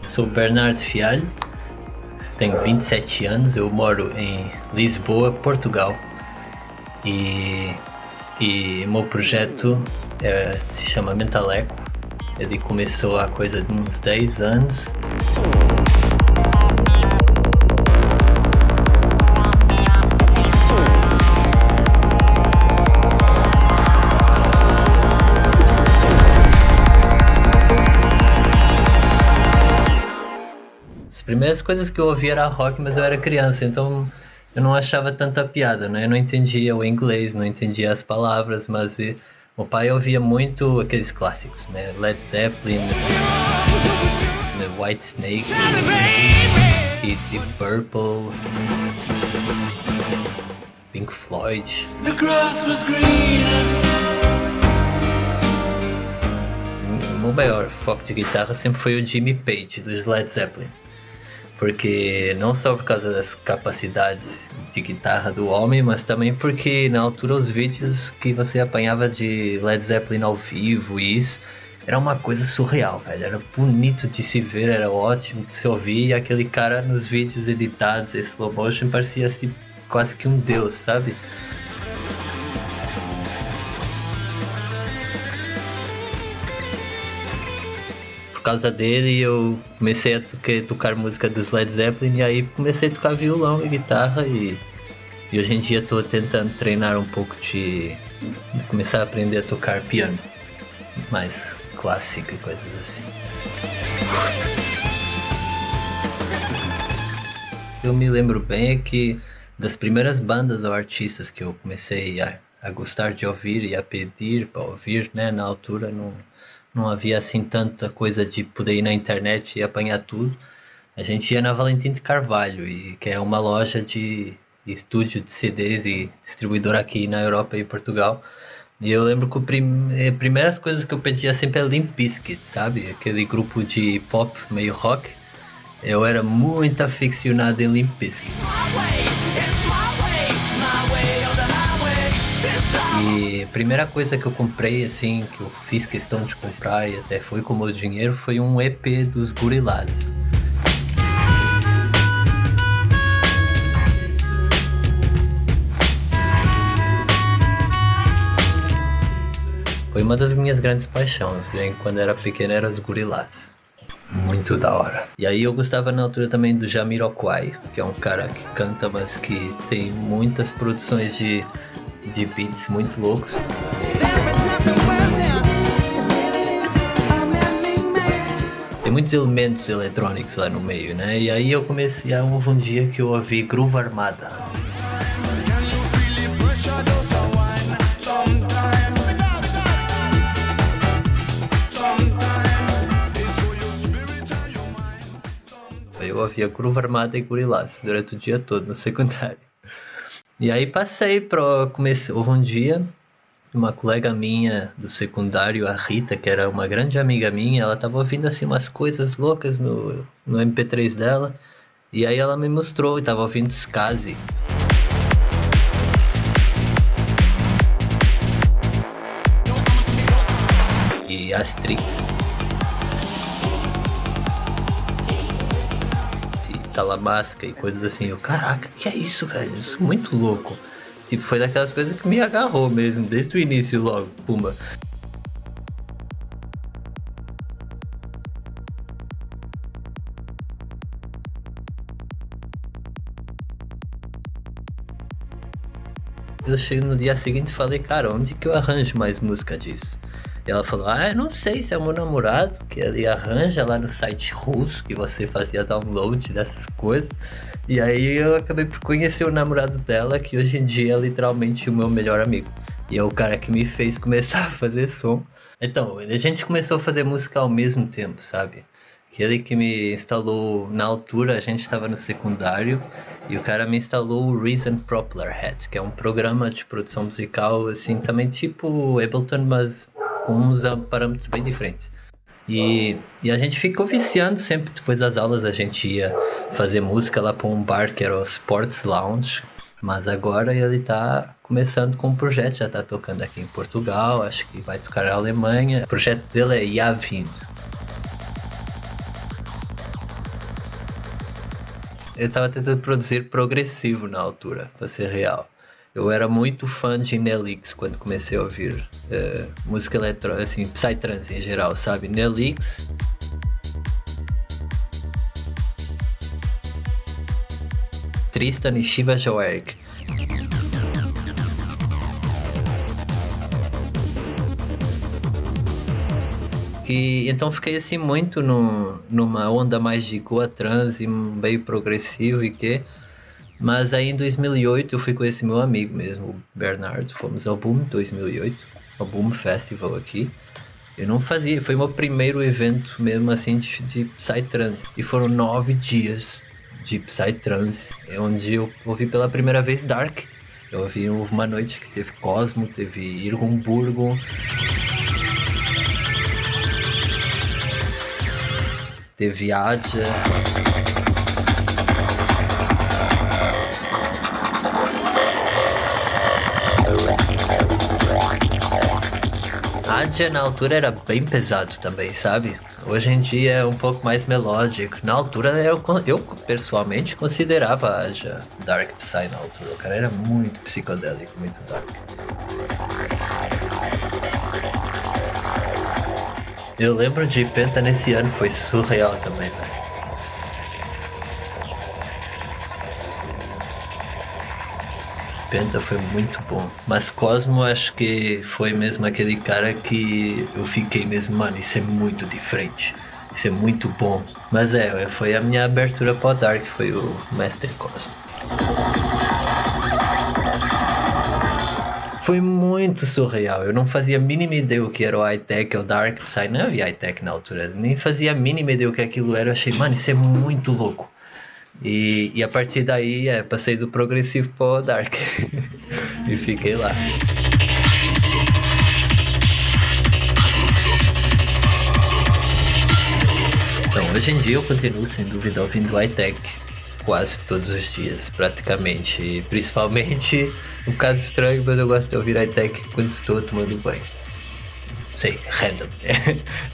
Sou Bernardo Fialho, tenho 27 anos, eu moro em Lisboa, Portugal. E, e o meu projeto se chama Mentaleco. Ele começou há coisa de uns 10 anos. As primeiras coisas que eu ouvia era rock, mas eu era criança, então eu não achava tanta piada, né? Eu não entendia o inglês, não entendia as palavras, mas o pai ouvia muito aqueles clássicos, né? Led Zeppelin, The White Snake, Deep Purple, Pink Floyd. The grass was greener. O meu maior foco de guitarra sempre foi o Jimmy Page, dos Led Zeppelin. Porque não só por causa das capacidades de guitarra do homem, mas também porque na altura os vídeos que você apanhava de Led Zeppelin ao vivo e isso era uma coisa surreal, velho. Era bonito de se ver, era ótimo de se ouvir, e aquele cara nos vídeos editados em slow motion parecia assim, quase que um deus, sabe? Por causa dele eu comecei a tocar música dos Led Zeppelin, e aí comecei a tocar violão e guitarra, e hoje em dia estou tentando treinar um pouco de começar a aprender a tocar piano mais clássico e coisas assim. Eu me lembro bem é que das primeiras bandas ou artistas que eu comecei a gostar de ouvir e a pedir para ouvir, né, na altura não havia assim tanta coisa de poder ir na internet e apanhar tudo. A gente ia na Valentim de Carvalho, que é uma loja de estúdio de CDs e distribuidor aqui na Europa e Portugal. E eu lembro que as primeiras coisas que eu pedia sempre era Limp Bizkit, sabe? Aquele grupo de pop meio rock. Eu era muito aficionado em Limp Bizkit. E a primeira coisa que eu comprei, assim, que eu fiz questão de comprar e até foi com o meu dinheiro, foi um EP dos Gorillaz. Foi uma das minhas grandes paixões, né? Quando era pequeno eram os Gorillaz. Muito da hora. E aí eu gostava na altura também do Jamiroquai, que é um cara que canta, mas que tem muitas produções de beats muito loucos. Tem muitos elementos eletrônicos lá no meio, né? E aí eu comecei a houve um dia que eu ouvi Groove Armada. Eu ouvia Groove Armada e Gorillaz durante o dia todo no secundário. E aí passei para começar. Houve um dia, uma colega minha do secundário, a Rita, que era uma grande amiga minha, ela estava ouvindo assim umas coisas loucas no MP3 dela, e aí ela me mostrou, e estava ouvindo Skazi. E Astrix. Talamasca e coisas assim. Eu, caraca, que é isso, velho? Isso é muito louco. Tipo, foi daquelas coisas que me agarrou mesmo, desde o início logo, pumba. Eu cheguei no dia seguinte e falei, cara, onde que eu arranjo mais música disso? E ela falou, eu não sei se é o meu namorado, que ele arranja lá no site russo, que você fazia download dessas coisas. E aí eu acabei por conhecer o namorado dela, que hoje em dia é literalmente o meu melhor amigo. E é o cara que me fez começar a fazer som. Então, a gente começou a fazer música ao mesmo tempo, sabe? Aquele que me instalou, na altura a gente estava no secundário, e o cara me instalou o Reason Propeller Head, que é um programa de produção musical, assim, também tipo Ableton, mas com uns parâmetros bem diferentes. E a gente ficou viciando sempre. Depois das aulas a gente ia fazer música lá para um bar que era o Sports Lounge, mas agora ele tá começando com um projeto, já tá tocando aqui em Portugal, acho que vai tocar na Alemanha. O projeto dele é Yavin. Eu tava tentando produzir progressivo na altura, pra ser real. Eu era muito fã de Nelix quando comecei a ouvir música eletrônica, assim, Psytrance em geral, sabe? Nelix. Tristan e Shiva Joeric. E então fiquei assim muito numa onda mais de Goa Trance, meio progressivo e que. Mas aí em 2008 eu fui com esse meu amigo mesmo, o Bernardo, fomos ao Boom 2008, ao Boom Festival aqui. Eu não fazia, foi meu primeiro evento mesmo assim de Psytrance. E foram 9 dias de Psytrance, onde eu ouvi pela primeira vez Dark. Eu ouvi uma noite que teve Cosmo, teve Irgun Burgon, teve Adja. Adja na altura era bem pesado também, sabe? Hoje em dia é um pouco mais melódico. Na altura eu pessoalmente considerava Adja Dark Psy na altura. O cara era muito psicodélico, muito dark. Eu lembro de Penta nesse ano, foi surreal também, velho. Penta foi muito bom, mas Cosmo acho que foi mesmo aquele cara que eu fiquei mesmo, mano, isso é muito diferente, isso é muito bom. Mas foi a minha abertura para o Dark, foi o Mestre Cosmo. Foi muito surreal, eu não fazia a mínima ideia o que era o high-tech ou Dark Psy, não havia high-tech na altura, nem fazia a mínima ideia o que aquilo era, eu achei, mano, isso é muito louco. E a partir daí passei do progressivo para o dark e fiquei lá. Então hoje em dia eu continuo sem dúvida ouvindo high-tech quase todos os dias praticamente, e principalmente um caso estranho, mas eu gosto de ouvir high-tech quando estou tomando banho. Sei, random.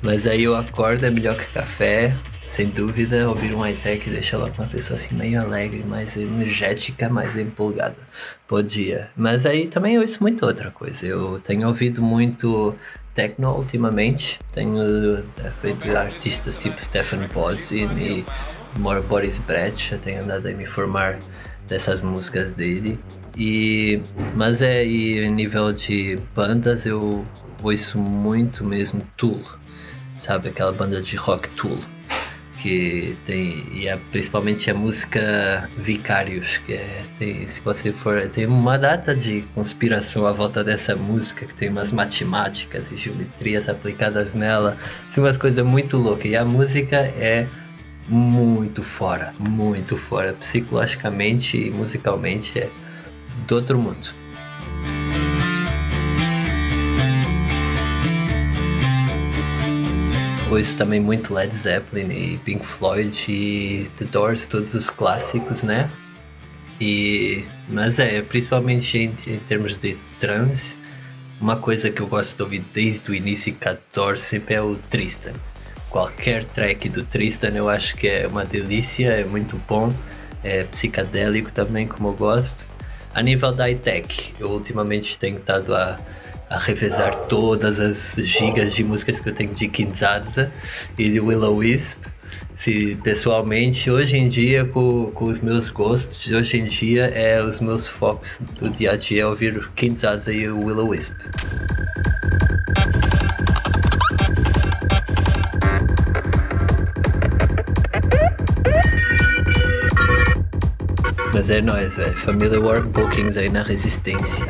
Mas aí eu acordo, é melhor que café. Sem dúvida, ouvir um high-tech deixa logo uma pessoa assim meio alegre, mais energética, mais empolgada pro dia. Mas aí também eu ouço muito outra coisa. Eu tenho ouvido muito techno ultimamente. Tenho feito artistas tipo Stefan Bodzin e Boris Brett. Eu tenho andado a me informar dessas músicas dele. Mas e nível de bandas eu ouço muito mesmo Tool. Sabe, aquela banda de rock Tool. Que tem, principalmente a música Vicarious, que se você for, tem uma data de conspiração à volta dessa música, que tem umas matemáticas e geometrias aplicadas nela, são umas coisas muito loucas, e a música é muito fora, psicologicamente e musicalmente é do outro mundo. Ouço também muito Led Zeppelin e Pink Floyd e The Doors, todos os clássicos, né? Mas principalmente em termos de trance, uma coisa que eu gosto de ouvir desde o início e que adoro sempre é o Tristan. Qualquer track do Tristan eu acho que é uma delícia, é muito bom, é psicadélico também, como eu gosto. A nível da high-tech, eu ultimamente tenho estado a revezar todas as gigas de músicas que eu tenho de Kinshasa e de Will-O-Wisp. Pessoalmente, hoje em dia, com os meus gostos, hoje em dia os meus focos do dia a dia é ouvir Kinshasa e o Will-O-Wisp. Mas é nóis, velho. Família Work Bookings aí na Resistência.